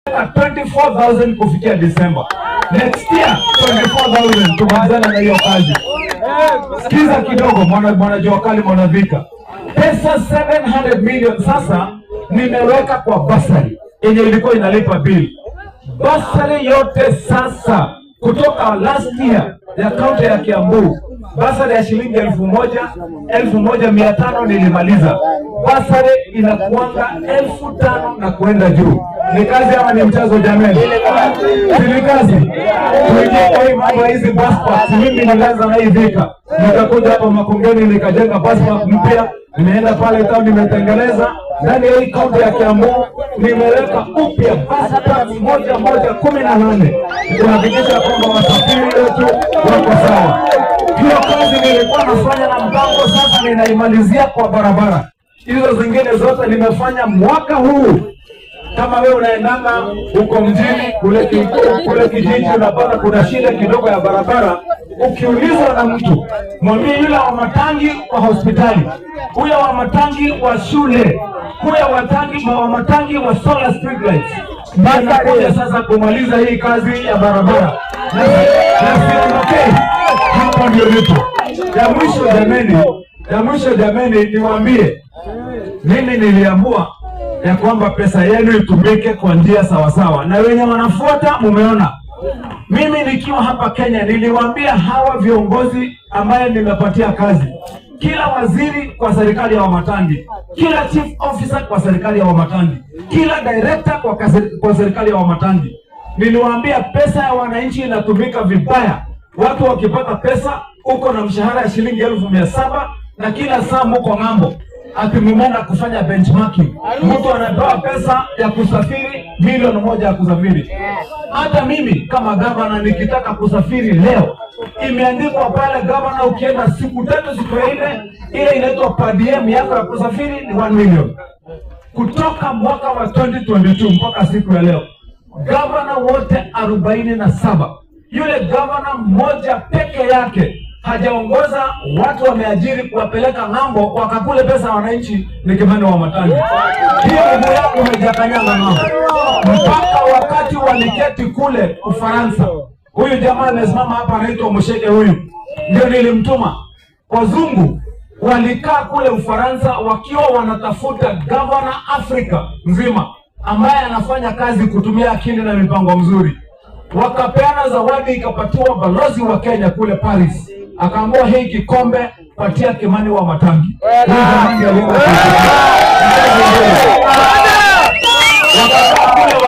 24,000 kufikia December. Next year 24,000 tumalizana na hiyo kazi. Sikiza kidogo mwana jua kali mwanavika. Pesa 700 million sasa nimeweka kwa basari yenye ilikuwa inalipa bill. Basari yote sasa kutoka last year ya kaunti ya Kiambu, basari ya shilingi 1,500 nilimaliza. Basari inakuanga 5,000 na kuenda juu. Ni kazi ama ni mchezo jamani? Ni kazi. Tuingie kwa hii mambo hizi passport. Mimi nilianza na hii vika. Nikakuja hapa Makongeni nikajenga passport mpya. Nimeenda pale town nimetengeneza. Ndani ya hii kaunti ya Kiambu nimeweka upya passport moja 18. Kuhakikisha kwamba wasafiri wetu wako sawa. Hiyo kazi nilikuwa nafanya na mpango, sasa ninaimalizia kwa barabara. Hizo zingine zote nimefanya mwaka huu. Kama wewe unaendanga huko mjini kule kijiji unapata kuna shida kidogo ya barabara, ukiulizwa na mtu mwambie yule wa matangi wa hospitali, huyo wa matangi wa shule, huyo wa matangi wa solar street lights. Ndio sasa kumaliza hii kazi ya barabara. Na siondoke hapo, ndio lipo. Ya mwisho jameni, niwaambie mimi niliamua ya kwamba pesa yenu itumike kwa njia sawasawa, na wenye wanafuata mumeona. Mimi nikiwa hapa Kenya niliwaambia hawa viongozi ambaye nimepatia kazi, kila waziri kwa serikali ya Wamatangi, kila chief officer kwa serikali ya Wamatangi, kila director kwa serikali ya Wamatangi, niliwaambia pesa ya wananchi inatumika vibaya. Watu wakipata pesa, uko na mshahara ya shilingi 1,700 na kila saa mko ng'ambo ati mmeenda kufanya benchmarking. Mtu anapewa pesa ya kusafiri milioni 1 ya kusafiri. Hata mimi kama gavana nikitaka kusafiri leo, imeandikwa pale gavana, ukienda siku 3 siku 4, ile inaitwa per diem yako ya kusafiri ni 1 million. Kutoka mwaka wa 2022 mpaka siku ya leo, gavana wote 47, yule gavana mmoja peke yake hajaongoza watu wameajiri kuwapeleka ng'ambo wakakule pesa wananchi, ni Kimani Wamatangi. Hiyo ndio yangu haijakanyanga ng'ambo. Mpaka wakati waliketi kule Ufaransa, huyu jamaa amesimama hapa anaitwa Musheke, huyu ndio nilimtuma. Wazungu walikaa kule Ufaransa wakiwa wanatafuta governor Afrika nzima ambaye anafanya kazi kutumia akili na mipango mzuri. Wakapeana zawadi, ikapatiwa balozi wa Kenya kule Paris. Akaambiwa hii kikombe patia Kimani Wamatangi.